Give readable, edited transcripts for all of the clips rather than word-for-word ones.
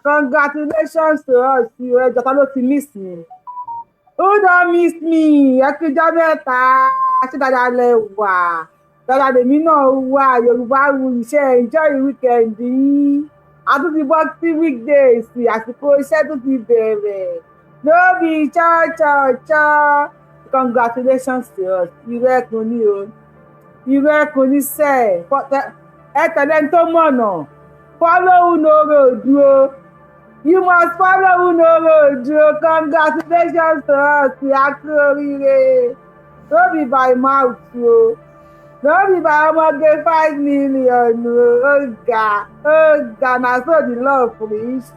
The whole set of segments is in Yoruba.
Congratulations to us. Ẹjọ́ ló ti miss me. Who don't miss me? Ẹ kú ọjọ́ mẹ́ta. Ṣé dáadáa lẹ wà? Dáadáa lèmi náà wà. Yorùbá wù iṣẹ́ enjoy weekend yìí. A tún ti bọ́ sí weekdays. Àsìkò iṣẹ́ tún ti bẹ̀rẹ̀. No be cho. Congratulations to us. Iruekun ni o. Iruekun ni sẹ́. Ẹ tẹ̀lé ń tó mọ̀nà. Follow no road o. You must follow no road o. Congratulations to us. A kú oríire. No be by mouth o. No be by ọmọge 5 million o. Ó ga na so the love reach.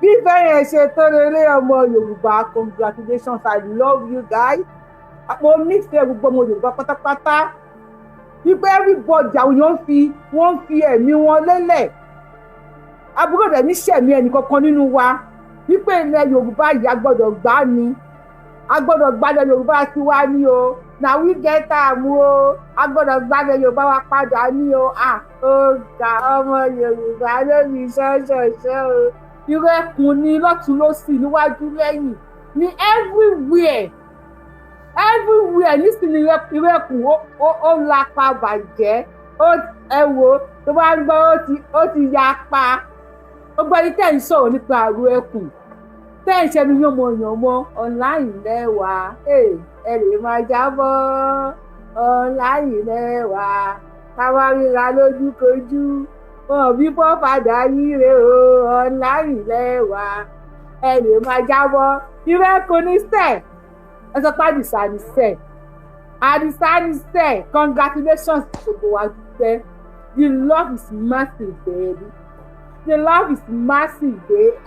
Bí ìfẹ́ yẹn ṣe tó lélẹ̀ ọmọ Yorùbá, congratulations, I love you guys. Mo nífẹ̀ẹ́ gbogbo ọmọ Yorùbá pátápátá. Wípé everybody àwọn èèyàn wọ́n fi ẹ̀mí wọn lélẹ̀. Àbúrò rẹ̀ ní ṣẹ̀mí ẹnì kankan nínú wa. Wípé ilẹ̀ Yorùbá yìí a gbọ́dọ̀ gbá ni. A gbọ́dọ̀ gbálẹ̀ Yorùbá sí wa ní o. Na we get am o. A gbọ́dọ̀ gbálẹ̀ Yorùbá wa padà ní o. Ó ga ọmọ Yorùbá lórí ṣọ́ṣọ̀ṣọ́ o. Iruekun ni lọ́tún lósì níwájú lẹ́yìn ní everywhere nísìnyí Iruekun ó lápá bàjẹ́ ẹ wo tó bá ń gbọ́ ó ti ya pa ó gbọ́ ní tẹ́ ń sọ̀rọ̀ nípa Iruekun tẹ́ ń ṣẹ́nu yánmọ̀yánmọ́ online lẹ́wà ẹ lè máa jábọ́ online lẹ́wà táwa ríra lójúkojú wọn bí fọ́ padà yíre o online lẹ́wà ẹ lè máa jábọ́ Iruekun ní sẹ́ẹ̀. Ẹ sọ pé Àdìsá ní sẹ́ congratulations to gbogbo wa dúpẹ́. The love is massive baby. The love is massive baby.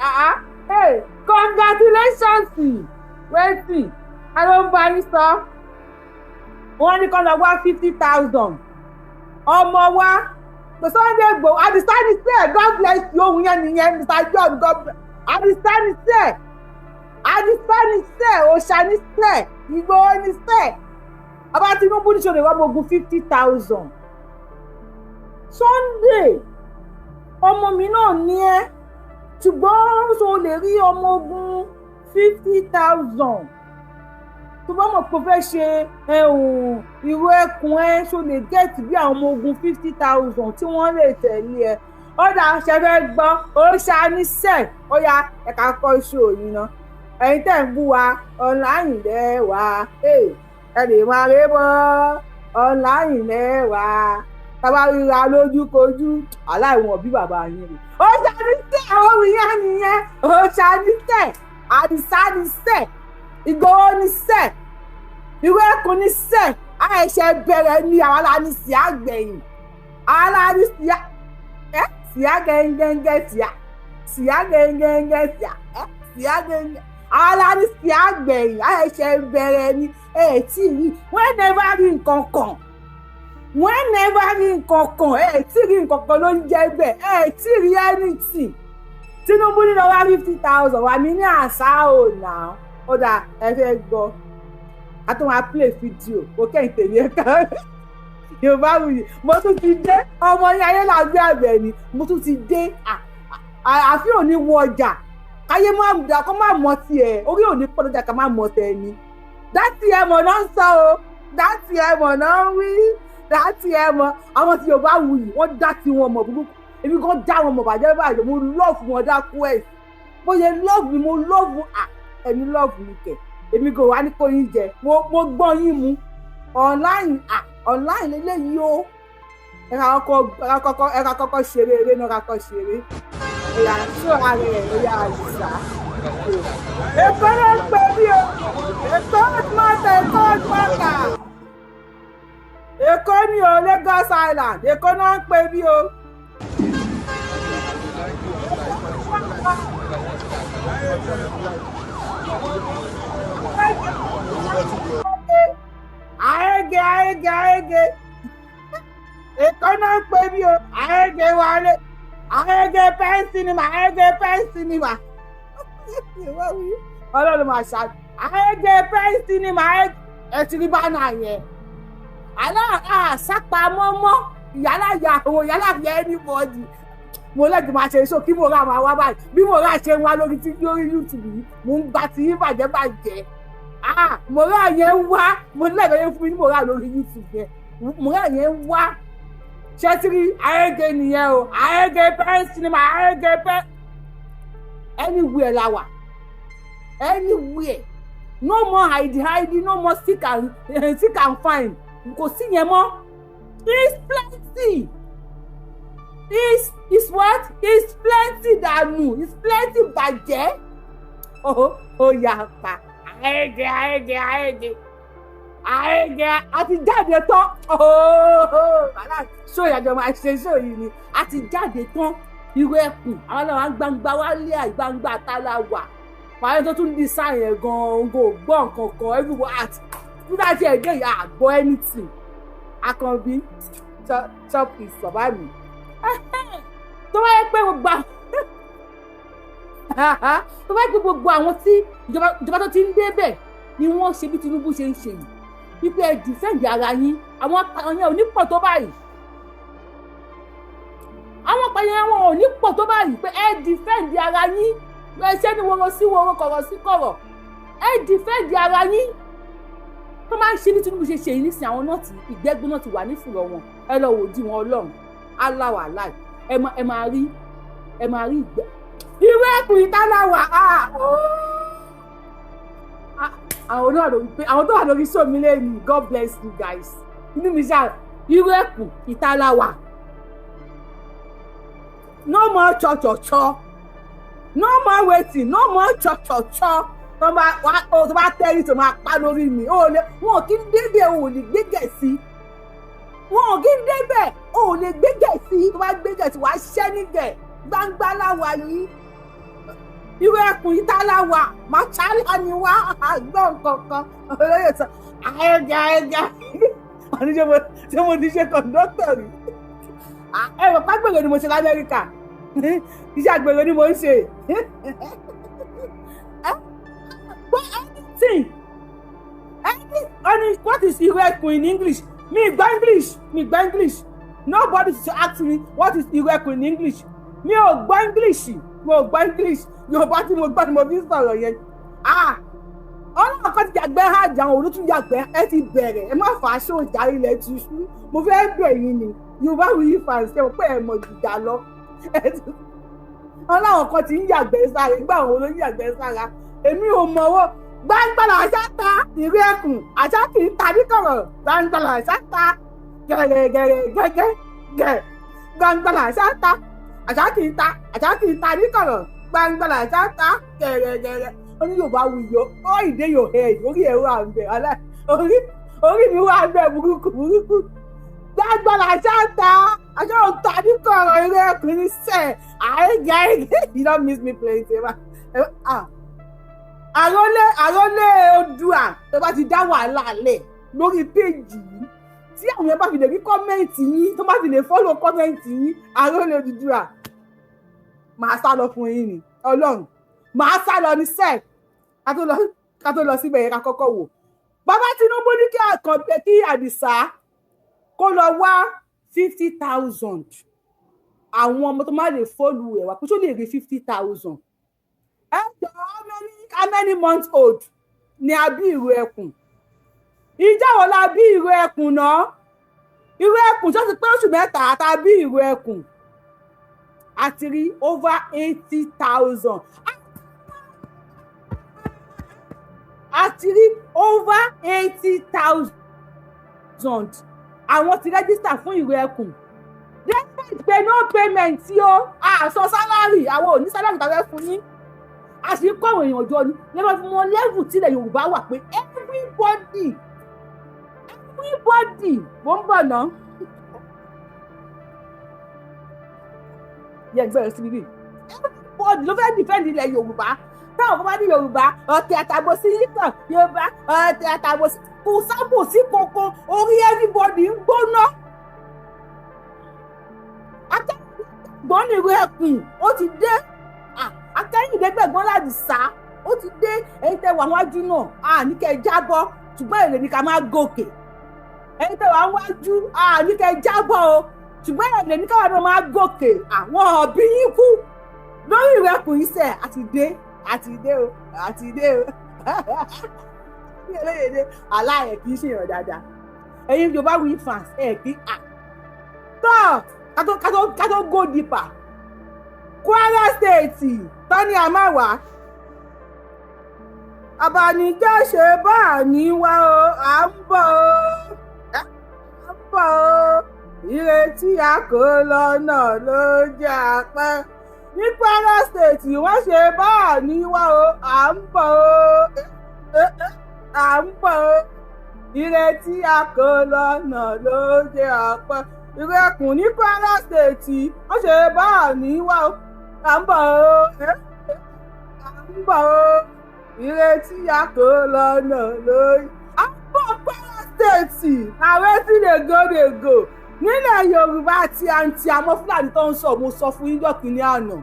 Hey, congratulations. Wetin I don bá yín sọ. Wọ́n ní kọ́ lọ wá 50,000. Ọmọ wa pé Sunday Igboho Àdìsá ní sẹ́ God bless you ohun yẹn nìyẹn Mr. John God bless Àdìsá ní sẹ́. Àdìsá ní sẹ́ òòṣà ní sẹ́ Igboho ní sẹ́ Baba Tinubu ní ṣòro ìwọ́n ogun 50,000. Sunday ọmọ mi náà ní ẹ́ ṣùgbọ́n ṣo lè rí ọmọ ogun 50,000 tó bá mọ̀ pé ó fẹ́ ṣe Iruekun ṣo lè gẹ̀ẹ́tì bí àwọn ọmọ ogun 50,000 tí wọ́n lè tẹ̀lé ẹ ọ̀dà ṣẹfẹ́ gbọ́ òòṣà ní sẹ́ ó yá ẹ̀ka kọ́ iṣẹ́ òyìn náà ẹ̀yin tẹ̀ ń bú wa online lẹ́wà ẹ lè máa ré bọ́ online lẹ́wà tábà ríra lójúkojú aláìwọ̀n bí bàbá yín rè ó ṣàníṣẹ́ àwọn òyìn nìyẹn ó ṣàníṣẹ́ Àdìsá ní sẹ́ Igboho ní sẹ́ Iruekun ní sẹ́ àìṣe bẹ̀rẹ̀ ní àwọn aláàní sí àgbẹ̀yìn aláàní sí àgẹ̀ngẹ̀ngẹ̀ sí àgẹ̀ngẹ̀ngẹ̀ sí àgẹ̀ngẹ̀ aláàní sí àgbẹ̀yìn àìṣe bẹ̀rẹ̀ ní tí rí wọ́n never rí nǹkan kan tí rí nǹkan kan ló ń jẹ́ bẹ́ẹ̀ tí rí anything Tinubu ní lọ́wọ́ 50,000 wà mí ní àṣà ò náà ó dà ẹ fẹ́ gbọ́ a tún máa play fídíò ó kẹ́yìn tèmi ẹ̀ka Yorùbá wuyì mo tún ti dé ọmọ yẹn ayé làgbé àgbẹ̀ ni mo tún ti dé àfi òní wọ ọjà káyé kó má mọ tiẹ̀ orí òní pọ́nọ́jà ká má mọ tẹ̀ ni dátì ẹ̀ mọ̀ náà ń sọ o dátì ẹ̀ mọ̀ náà ń wí dátì ẹ̀ mọ̀ àwọn tí Yorùbá wuyì wọ́n dátì wọn mọ̀ burúkú èmi kan dá wọn mọ̀ bàjẹ́ mo lọ́ọ̀fù wọn dákú ẹ̀ mo yẹ lọ́ọ̀fù mo lọ́ọ̀fù ẹ̀mí lọ́ọ̀fù mi kẹ̀ èmi kò wá ní kó yín jẹ mo gbọ́ yín mu online eléyìí o ẹ̀ka kọ́kọ́ ṣeré eré náà kọ́kọ́ ṣeré ẹ̀yà tó ara ẹ̀ ẹ̀yà àyíṣà Èkó ló ń pè mí o Èkó mọ́tà Èkó ni o Lagos Island Èkó náà ń pè mí o. Ààrẹ Èkó náà ń pè mí o ààrẹ wálé ààrẹ pẹ́ńsì ni mà Ọlọ́run máa ṣáájú ààrẹ pẹ́ńsì ni mà ẹ ti rí bánà yẹn àṣàpamọ́ ìyálàyà àwọn ìyálàyà anybody mo lẹ́gbẹ̀ẹ́ máa ṣe show kí mo rà máa wá báyìí bí mo rà ṣe ń wá lórí YouTube yìí mo ń gba ti bàjẹ́ mo rà yẹn wá mo lẹ́gbẹ̀ẹ́ yẹn fún mi ní mo rà lórí YouTube yẹn mo rà yẹn wá ṣẹ́tìrì àrẹ́gẹ nìyẹn o àrẹ́gẹ pẹ́ sinimá àrẹ́gẹ pẹ́ anywhere la wà anywhere no more hide no more seek and find kò sí yẹn mọ́ it's plenty it's what it's plenty dànù it's plenty bàjẹ́ ó yà pa àrẹ́gẹ àti jáde tán ṣó ìyàjọ máa ṣe ṣó yìí ni àti jáde tán Iruekun àwọn náà gbangba wálé àgbangba tálá wà pàrọ̀ tó tún di sáyẹn gan-an gbọ́ nǹkan kan everywhere at nígbà tí ẹ̀jẹ̀ yà àgbọ̀ anything Akànbí chop is bàbá mi tó wáyé pé gbogbo àwọn tí ìjọba tó ti ń débẹ̀ ni wọ́n ṣe bí Tinubu ṣe ń ṣe yìí wípé ẹ dìfẹ́ǹdì ara yín àwọn apààyàn ò ní pọ̀ tó báyìí àwọn apààyàn wọn ò ní pọ̀ tó báyìí pé ẹ dìfẹ́ǹdì ara yín ẹṣẹ́ ni wọ́n sí wọ́n kọ̀rọ̀ sí kọ̀rọ̀ ẹ dìfẹ́ǹdì ara yín tó máa ń ṣe bí Tinubu ṣe ṣe yìí nísìnyí àwọn náà tí ìgbẹ́gbẹ́ náà ti wà nífùrọ̀ wọn ẹ lọ wò di wọn Ọlọ́run aláwà láì ẹ máa rí ìgbẹ́ Iruekun ìtàláwà àwọn tó wà lórí show mi lẹ́yìn God bless you guys inú mi ṣáà Iruekun ìtàláwà no more cho no more waiting no more cho tó bá tẹ́rí tó máa pa lórí mi wọn ò kí ń débẹ̀ ò lè gbégẹ̀ sí wọn ò kí ń débẹ̀ ò lè gbégẹ̀ sí tó bá gbégẹ̀ sí wàá ṣẹ́ nígẹ̀ gbangba láwa yìí Iruekun ìtàláwà màchálà ni wá àgbọ̀n kankan olóyè sọ àyẹ̀gà ṣé mo ti ṣe kọ̀ǹdọ́tọ̀ rí ẹ̀rọ pàgbèrè ni mo ṣe l'Amẹ́ríkà iṣẹ́ àgbèrè ni mo ń ṣe but anything what is Iruekun in English mi gbọ́ English nobody should ask me what is Iruekun in English mi ò gbọ́ English Yorùbá tí mo gbọ́ ni mo fi ń sọ̀rọ̀ yẹn ọlọ́run kan ti yàgbẹ́ àjà òun ló tún yàgbẹ́ ẹ ti bẹ̀rẹ̀ ẹ má fà á ṣó ìjà ilẹ̀ ti ṣú mo fẹ́ bẹ̀ yín ni Yorùbá wí fans ṣe pé ẹ mọ̀ jùjà lọ ọlọ́run kan ti ń yàgbẹ́ sára ìgbà òun ló ń yàgbẹ́ sára èmi ò mọ̀wọ́ gbàngbàlà àṣàtà Iruekun àṣà kì í ta níkọ̀rọ̀ gbàngbàlà àṣàtà gẹ̀rẹ̀gẹ̀rẹ̀ gbàngbàlà àṣàtà àṣà kì í ta níkọ̀rọ̀ gbàngbàlà àṣàtà gẹ̀rẹ̀gẹ̀rẹ̀ ó ní Yorùbá wuyọ ó ìdé yóò hẹ orí ẹ̀rọ àgbẹ̀ alẹ́ orí mi wà bẹ́ẹ̀ burúkú gbàngbàlà àṣàtà àṣà òǹtà níkọ̀rọ̀ Iruekun ní sẹ́ẹ̀ àìgẹ́ you don't miss me plenty àrólé Oòduà tó bá ti dá wàhálà lẹ̀ lórí péjì yìí tí àwọn yẹn bá fi lè rí kọ́mẹ́ǹtì yín tó bá fi lè fọ́lọ̀ kọ́mẹ́ǹtì yín àrólé Oòduà màá sá lọ fún yín ni Ọlọ́run màá sá lọ ní sẹ́ẹ̀ ká tó lọ síbẹ̀ yẹn ká kọ́kọ́ wò bàbá Tinubu ní kí Àdìsá kó lọ wá 50,000 àwọn ọmọ tó má lè fọ́lù ẹ̀ wá kó tó lè rí 50,000 how many months old ni a bí Iruekun ìjà wo la bí Iruekun náà Iruekun tó ti pé oṣù mẹ́ta tá a bí Iruekun àti rí over 80,000 àti rí over 80,000 àwọn ti register fún Iruekun despite pé no payment tí ó àṣọ sálárì àwọn ò ní sálárì tá a fẹ́ fún yín a sì kọ́ àwọn èèyàn jọ ni lẹ́wọ́n fún wọn level tílẹ̀ Yorùbá wà pé everybody mo ń bọ̀ náà yẹ gbẹ̀rẹ̀ sí bíbí everybody ló fẹ́ defend ilẹ̀ Yorùbá táwọn kan bá ní Yorùbá ọ̀tẹ̀ àtàbòsí yíkan Yorùbá ọ̀tẹ̀ àtàbòsí kò sábòsí kankan orí everybody ń gbóná akẹ́kọ̀ọ́ ní Iruekun ó ti dé akẹ́yìndẹ́gbẹ̀gbọ́n l'Àdìsá ó ti dé èyí tẹ́ wà wájú náà ní kẹ́ jábọ́ ṣùgbọ́n èrè ní ká máa gòkè èyí tẹ́ wà wájú ní kẹ́ jábọ́ o ṣùgbọ́n ẹ̀rẹ̀ ní káwọn náà máa gòkè àwọn ọ̀bí yín kú lórí Iruekun iṣẹ́ àti dé o ní olóyèdè aláyẹ̀ kì í ṣèyàn dáadáa ẹ̀yin Yorùbá wí fans ẹ̀ kí kátó go deeper Kwara State tọ́ni àmàwá àbànújẹ́ ṣe bá ní wá o à ń bọ̀ o ìrètí àkó lọ́nà ló jẹ́ apẹ́ ní Kwara State wọ́n ṣe bá ní wá o à ń bọ̀ o ìrètí àkó lọ́nà ló jẹ́ apẹ́ Iruekun ní Kwara State wọ́n ṣe bá ní wá o à ń bọ̀ o ìrètí àkó lọ́nà lórí. àbọ̀ Kwara State ààrẹ tí dey go nílẹ̀ Yorùbá àti àǹtí àwọn Fúlàní tó ń sọ mo sọ fún yín jọ́kìnní àná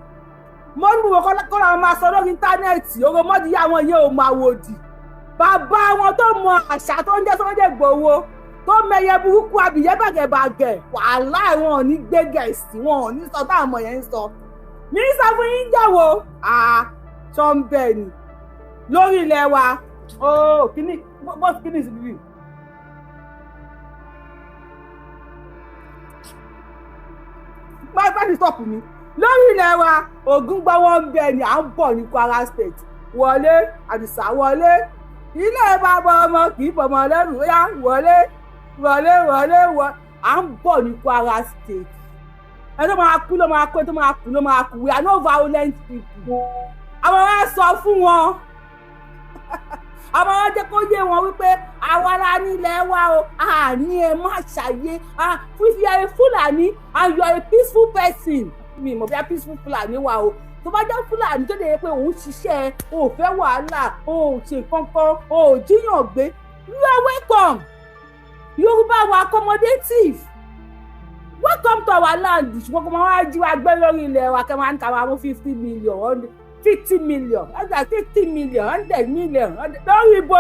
mo ní mo kọ́ làwọn máa sọ lórí íńtánẹ́ẹ̀tì oromọ́dìyà wọn yé o máa wò dì bàbá wọn tó mọ àṣà tó ń jẹ́ Sunday Igboho tó mẹyẹ burúkú abìyẹ́ bàgẹ̀bàgẹ̀ wàhálà wọn ò ní gbé gẹ̀ẹ́sì wọn ò ní sọ táwọn ọmọ yẹn ń sọ ní sọ fún yín jẹ́wọ́ tó ń bẹ̀ ni lórí ilẹ̀ wa kíní bọ́ọ̀sì kíní sí bíbí. Báyìí stop mi lórí ilẹ̀ wa Ògún gbọ́ wọ́n ń bẹ ni à ń bọ̀ ní Kwara State wọlé Àdìsá wọlé ilé bàbá ọmọ kì í fọmọ lẹ́rù yá wọlé à ń bọ̀ ní Kwara State ẹni tó máa kú ló máa kú ẹni tó máa kú ló máa kú we are no violent people àwọn wa sọ fún wọn àwọn wa jẹ́ kó yé wọn wípé àwa la nílẹ̀ wa o àní ẹ má ṣàyé if you are a Fulani and you are a peaceful person mi mọ̀ bí a peaceful Fulani wa o tó bá jẹ́ Fulani tó lè pé òun ṣiṣẹ́ o ò fẹ́ wàhálà o ò ṣe kankan o ò jíyàn gbé you are welcome Yorùbá wa accommodative welcome to our land ṣùgbọ́n kò máa wá jí wa gbé lórí ilẹ̀ wa kẹ́ máa ń ka wa mú 50 million 50 million 100 million lórí ibo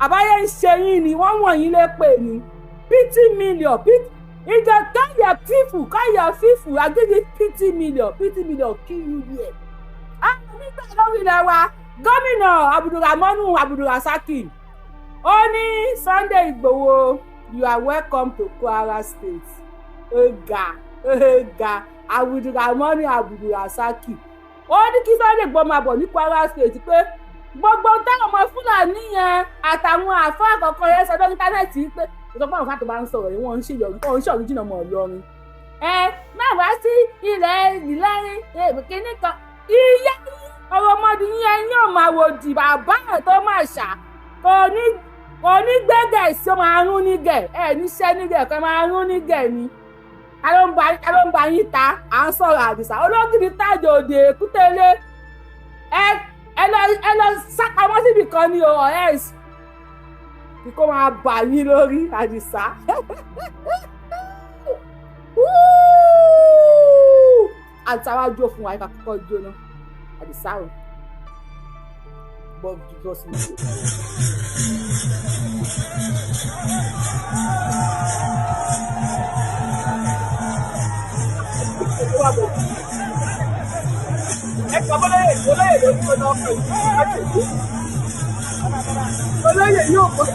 àbáyé ń ṣe yín ni wọ́n wọ̀nyí lè pè ní 50 million ìjọ káyọ̀ fífù àgídí 50 million kí you there. nígbà lórí ilẹ̀ wa gómìnà Abdulrasaki ó ní Sunday Igboho you are welcome to Kwara State ga Abdulrasaki ó ní kí Sunday Igboho máa bọ̀ ní Kwara State pé gbogbo táwọn ọmọ Fúlàní yẹn àtàwọn àfáà àkọ́kọ́ yẹn sọ lórí íńtánẹ́ẹ̀tì pé ìjọba àwọn fáà tó bá ń sọ̀rọ̀ yìí wọ́n ń ṣọ̀rí jìnnà mọ́ Ìlọrin máa wá sí ilẹ̀ Ìlọrin kínní kan iye ọ̀rọ̀ ọmọdé yẹn yóò máa wò di bàbá ẹ̀ tó máa ṣà kò ní gbẹ́gẹ̀ sí ọmọ arún nígẹ̀ níṣẹ́ nígẹ̀ kan máa rún nígẹ̀ ni a ló ń ba yín ta à ń sọ̀rọ̀ Àdìsá ológìrì tájò òde Èkútélé ẹ lọ sápamọ́ síbì kan ní ọ̀ẹ́s kí kó máa bà yín lórí Àdìsá àtàwájú fún wa ìka kọ́kọ́ jóná Àdìsá o bọ́ jùlọ sí i. Olóyè yóò kọ́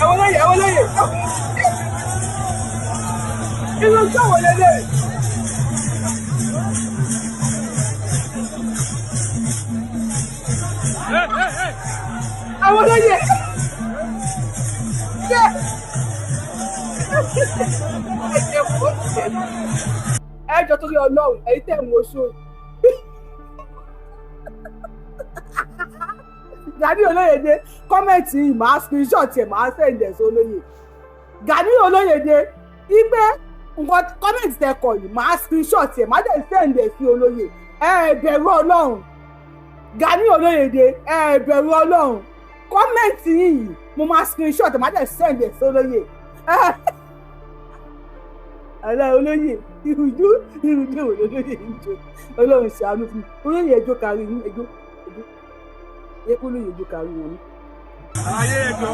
olóyè inú sọ̀wọ́ lélẹ̀. Àwọn olóyè ẹjọ́ torí Ọlọ́run èyí tẹ̀ ń wo ṣó Gani Olóyèdé kọ́mẹ̀ntì máa screenshot ẹ̀ máa sẹ́ǹdẹ̀ sí olóyè Gani Olóyèdé ipe nǹkan kọ́mẹ̀ntì tẹ̀kọ̀ yìí máa screenshot ẹ̀ máa dẹ̀ sẹ́ǹdẹ̀ sí olóyè bẹ̀rù Ọlọ́run Gani Olóyèdé bẹ̀rù Ọlọ́run kọ́mẹ̀ntì yìí mo máa screenshot ẹ̀ máa dẹ̀ sẹ́ǹdẹ̀ sí olóyè àlá olóyè ìrùjú olóyè ìjọ Ọlọ́run ṣàánú fún mi olóyè ẹjọ́ kárí ní ẹjọ́ epo lóye ẹjọ́ kárí wọn ní. ayé ẹjọ́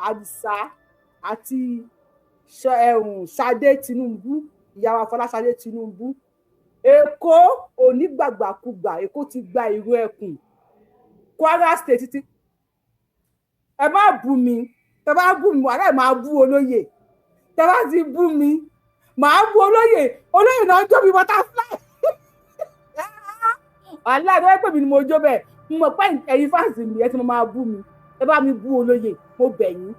Àdìsá àti Ṣadé Tinubu, ìyàwó Fọláṣadé Tinubu. Èkó onígbàgbàkúgbà, Èkó ti gba Iruekun. Kwara State ti ẹ má bú mi, tẹ bá bú mi wàhálà máa bú olóyè, tẹ bá ti bú mi máa bú olóyè náà jó mi butterfly. Wàhálà tó yẹ pé mi ni mo jó bẹ́ẹ̀, mo mọ̀ pé ẹ̀yin fáǹsì mi ẹ ti máa bú mi. Ẹ bá mi bú olóyè, mo bẹ̀ yín.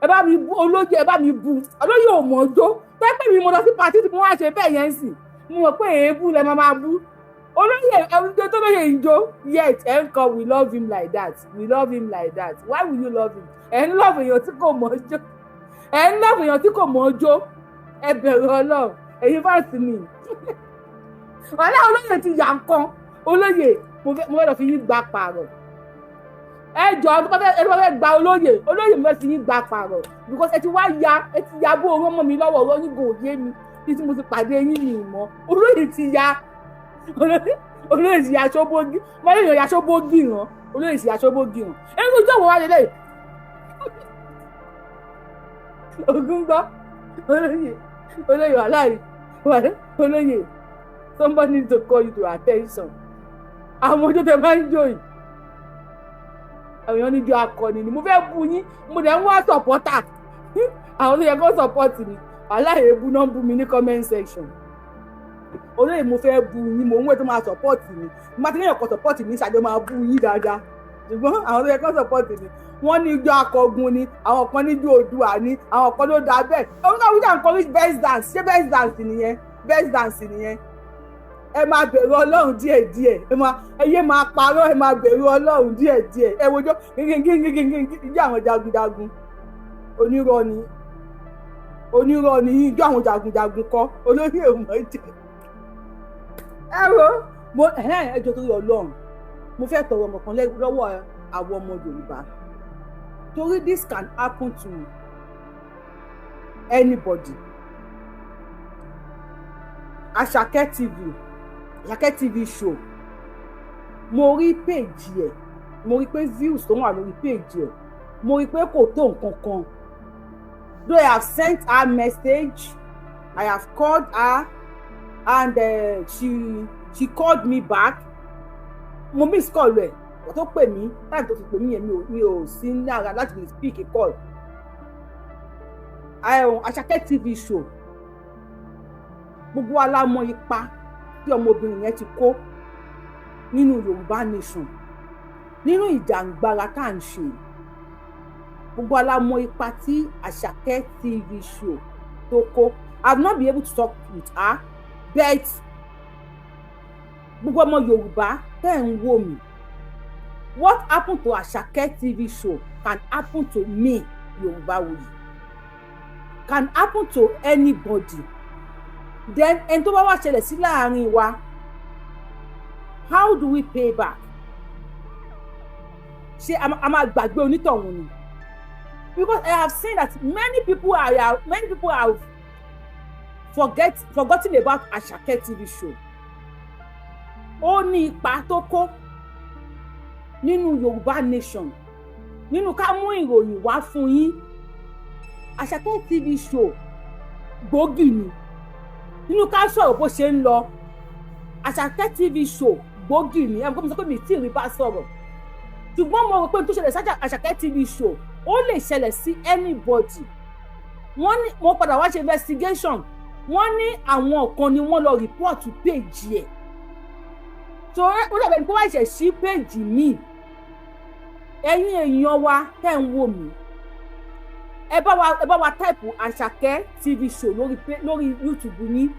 Ẹ bá mi bú olóyè, ẹ bá mi bú olóyè ò mọ̀ jó. Tó yẹ pé mi mo lọ sí pàtí tí mo wá ṣe bẹ́ẹ̀ yẹn sì, mo mọ̀ pé èébú lẹ máa bú olóyè. Ẹ̀rùjọ tó lóye ìjó yet ẹ̀ ń kọ we love him like that, we love him like that. Why will you love him? Ẹ̀ ń love èèyàn tí kò mọ̀ jó, ẹ̀ ń love èèyàn tí kò mọ̀ jó. Ẹ bẹ̀rù Ọlọ́run, ẹ̀yin fáǹsì mi. Wàhálà olóyè ti yà nǹkan. Olóyè mo fẹ́ lọ fi yín gba pààrọ̀. Ẹ jọ ẹ bá fẹ́ gba olóyè mo fẹ́ fi yín gba pààrọ̀ because ẹ ti ya bó oró mọ́ mi lọ́wọ́ ọ̀rọ̀ yín kò yé mi tí mo ti pàdé yín ní ìmọ̀. Olóyè ti ya aṣọ́bógì wọ́n lè yan aṣọ́bógì ràn. Olóyè ti aṣọ́bógì ràn. Ẹ̀rù ìjọ wo wá lélẹ̀? Ògún gbọ́ olóyè olóyè somebody need to call you to attention. Àwọn ojú tẹ máa ń jò yìí, àwọn èèyàn níjọ akọni ni mo fẹ́ bú yín, mo dẹ̀ ń wá sọ̀pọ́tà. Àwọn tó yẹ kó sọ̀pọ́tì mi aláìbú náà ń bú mi ní comment section. Olóyè mo fẹ́ bú yín, mo ń wé tó máa sọ̀pọ́tì mi. Mo máa ti léyìn ọkọ̀ sọ̀pọ́tì mi ṣàjọ máa bú yín dáadáa. Ṣùgbọ́n àwọn tó yẹ kó sọ̀pọ́tì mi wọ́n ní ijó akọgun ni, àwọn kan níjó Oòduà ni, àwọn kan ló dá bẹ́ẹ̀. Òun náà wíjà nǹkan rí best dance, ṣé best dance nìyẹn? Best dance nìyẹn. Ẹ máa bẹ̀rù Ọlọ́run díẹ̀díẹ̀, ẹyẹ máa parọ́, ẹ máa bẹ̀rù Ọlọ́run díẹ̀díẹ̀. Ẹ wojọ́ ìjọ àwọn jagunjagun onírọ́ ni ìjọ àwọn jagunjagun kọ́. Olórí èèmọ̀ jẹ. Ẹ wo ẹjọ́ torí Ọlọ́run mo fẹ́ tọrọ ọmọ kan lọ́wọ́ àwọn ọmọ Yorùbá, torí this can happen to anybody. Àṣàkẹ́ TV show, mo rí page ẹ̀, mo rí pé views tó wà lórí page ẹ̀, mo rí pé kò tó nǹkan kan. Though I have sent her message, I have called her and she called me back. mo miss call rẹ̀ wọ́n tó pè mí táyì tó fi pè mí yẹn mi ò sí ní ara láti lè speak a call. Àṣàkẹ́ TV show gbogbo wa la mọ ipa tí ọmọbìnrin yẹn ti kó nínú Yorùbá nation, nínú ìjàngbara tá à ń ṣe. Gbogbo wa la mọ ipa tí Àṣàkẹ́ TV show tó kó. I've not been able to talk with her, but gbogbo ọmọ Yorùbá tẹ́ ń wò mí, what happened to Àṣàkẹ́ TV show can happen to me, Yorùbáwùyí, can happen to anybody. Then ẹni tó bá wá ṣẹlẹ̀ sí láàrin wa, how do we pay back? Ṣé a máa gbàgbé onítọ̀hún ni? Because I have seen that many people have forgotten about Àṣàkẹ́ TV show. Ó ní ipa tó kó nínú Yorùbá nation, nínú ká mú ìròyìn wá fún yín. Àṣàkẹ́ TV show gbòógì ni nínú ká sọ̀rọ̀ bó ṣe ń lọ. Àṣàkẹ́ TV show gbòógì ni ẹ̀ ń sọ pé mi tí ì rí bá sọ̀rọ̀, ṣùgbọ́n mo rò pé tó ṣẹlẹ̀ sí Àṣàkẹ́ TV show ó lè ṣẹlẹ̀ sí anybody. Wọ́n ní mo padà wá ṣe investigation, wọ́n ní àwọn kan ni wọ́n lọ report page ẹ̀. So ó dàbẹ̀ ní kó wá ṣe sí page mi. Ẹ̀yin èèyàn wa tẹ́ ń wò mí, ẹ bá wa type Àṣàkẹ́ TV show lórí YouTube yín.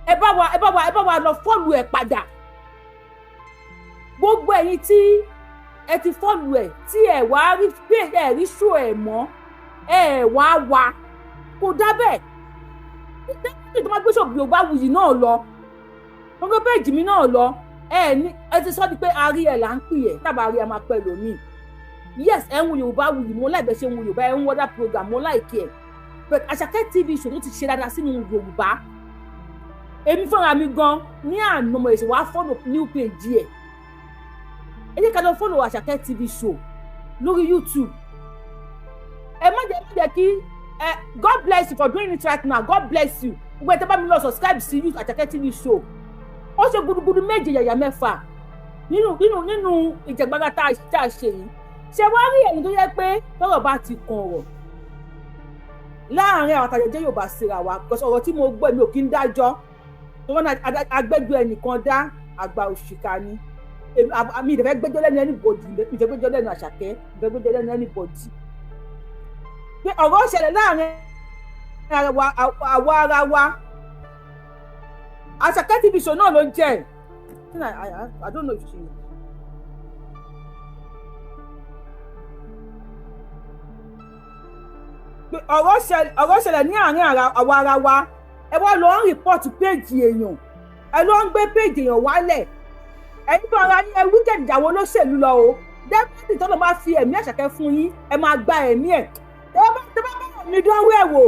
Ẹ bá wa lọ follow ẹ̀ padà. Gbogbo ẹ̀yin tí ẹ ti follow ẹ̀ tí ẹ wá rí page ẹ rí show ẹ̀ mọ́, ẹ wá kò dábẹ́. Tó máa gbé ṣòbí Yorùbáwùyí náà lọ, wọ́n gbé page mi náà lọ, ẹ ti sọ di pé arí ẹ̀ là ń pè ẹ̀, tábà rí ẹ máa pẹ́ lómi. Yes, ẹ ń wo Yorùbáwùyí, mo láì bẹ́ ṣe ń wo Yorùbá, ẹ ń wọ́dà program, mo láìkí ẹ̀. But Àṣàkẹ́ TV show tó ti ṣe dáadáa sínú Yorùbá. Èmi fúnra mi gan ní àná mo ṣe wá follow new page ẹ̀. Ẹ jẹ́ ká lọ follow Àṣàkẹ́ TV show lórí YouTube. Ẹ má jẹ́ kí God bless you for doing it right now. God bless you. Gbogbo ẹ̀ tẹ́ bá mi lọ subscribe sí Àṣàkẹ́ TV show. Ó ṣe gudugudu méje yàyà mẹ́fà nínú ìjàgbára tá a ṣe yìí. Ṣé wá rí ẹ̀yin tó yẹ pé tọ́rọ̀ bá ti kàn ọ̀rọ̀ láàárín àwọn àtàjẹjẹ Yorùbá síra wa, because ọ̀rọ̀ tí mo gbọ́ mi ò kí ń dájọ́, tó wọ́n agbẹ́jọ́ ẹnìkan dá àgbà òṣìkà ni. Mi ìdẹ̀fẹ́ gbẹ́jọ́ lẹ́nu anybody, mi ìdẹ̀fẹ́ gbẹ́jọ́ lẹ́nu Àṣàkẹ́, mi ìdẹ̀fẹ́ gbẹ́jọ́ lẹ́nu anybody. Pé ọ̀rọ̀ ṣẹlẹ̀ láàárín àwa ara wa. Àṣàkẹ́ TV show náà ló ń jẹ́. I don't know if she. Ọ̀rọ̀ ṣẹlẹ̀ ní àárín àwa ara wa. Ẹ wá lọ ń report page èèyàn, ẹ lọ ń gbé page èèyàn wálẹ̀. Ẹ̀yin tó ara yín ẹ wíkẹ̀dì ìjàwó olóṣèlú lọ o. Definitely tó lọ máa fi ẹ̀mí Àṣàkẹ́ fún yín, ẹ máa gba ẹ̀mí ẹ̀. Tẹ́ bá bá mi dánwó ẹ̀ wò,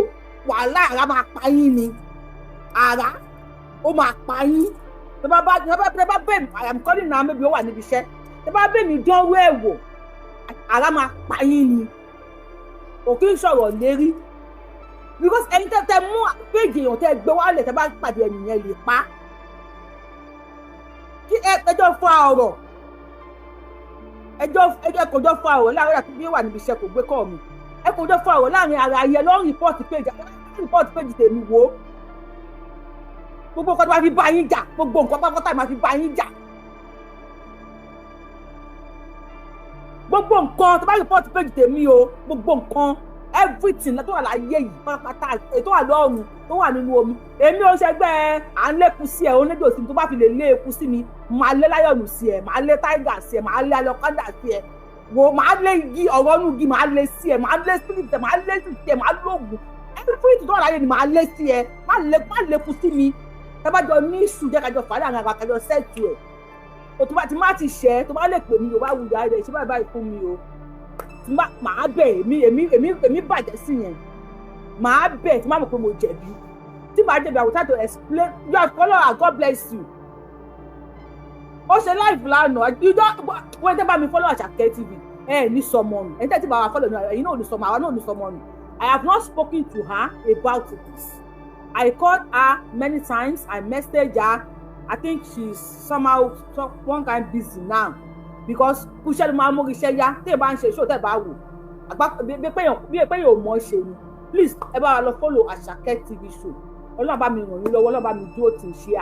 wàhálà ara máa pa yín ni. Ara ó máa pa yín. Tẹ́ bá bẹ́ẹ̀ mi, I am calling now, maybe ó wà níbi iṣẹ́. Tẹ́ bá bẹ́ẹ̀ mi dánwó ẹ̀ wò, ara máa pa yín ni. Òkè ń sọ̀rọ̀ lérí. Because ẹni tẹ́ mú péjì èèyàn tẹ́ gbé wálẹ̀ tẹ́ bá pàdé ẹnìyẹn lè pa. Kí ẹjọ́ fa ọ̀rọ̀. Ẹjọ́ kò jọ fa ọ̀rọ̀ láàárín àti bí ó wà níbi iṣẹ́ kò gbé kọ́ mi. Ẹ kò jọ fa ọ̀rọ̀ láàárín ara ayẹ lọ́ọ́ rìpọ́ọ̀tì péjì tèmi wò. Gbogbo nǹkan tó máa fi bá yín jà, gbogbo nǹkan pátápátá máa fi bá yín jà. Gbogbo nǹkan tó bá rìpọ́ọ̀tì péjì tèmi o, gbogbo nǹkan everything tó wà láyé yìí pátápátá tó wà lọ́run tó wà nínú omi. Èmi ò ṣẹgbẹ́ à ń lékun sí ẹ̀ onídò sí mi, tó bá fi lè lé eku sí mi, màá lé láyọ̀nù sí ẹ̀, màá lé táìgà sí ẹ̀, màá lé alọ́kọ́dà sí ẹ̀, wò màá lé igi ọ̀rọ̀ inú igi, màá lé sí ẹ̀, màá lé spirit ẹ̀, màá lé sí ẹ̀, màá lóògùn everything tó wà láyé ni màá lé sí ẹ̀, má lékun sí mi. Ẹ bá jọ ní ìṣù jẹ́ kájọ fàálẹ̀ àwọn àkàjọ sẹ́ẹ̀tì ẹ̀. Òtún bá ti má ti ṣẹ́ tó bá lè pè mí Yorùbáwùyí rẹ̀ ṣé báyìí fún mi o. Màá bẹ̀ èmi bàjẹ́ sí yẹn. Màá bẹ̀ tí má mọ̀ pé mo jẹ̀bi. Tí màá jẹ̀bi, I will try to explain. You are follower, God bless you. Ó ṣe live lánàá. Wọ́n tẹ́ bá mi follow Àṣàkẹ́ TV. Ní sọmọ nù. Ẹni tẹ́ ti bá wa follow nù. Ẹ̀yin náà ò ní sọmọ, àwa náà ò ní sọmọ nù. I have not spoken to her about this. I called her many times. I messaged her. I think she's somehow one kind busy now because iṣẹ́ ló máa mú iṣẹ́ yá tẹ́ ẹ bá ń ṣe show tẹ́ ẹ bá wò bí pé yóò mọ̀ ṣe ni please ẹ bá wa lọ follow Àṣàkẹ́ TV show Ọlọ́run bá mi ràn yín lọ́wọ́ Ọlọ́run bá mi dúró tì ṣe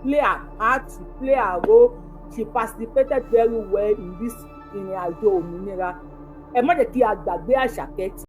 play her part play her role she participated very well in this ìrìn àjò òmìnira ẹ má jẹ́ kí a gbàgbé Àṣàkẹ́.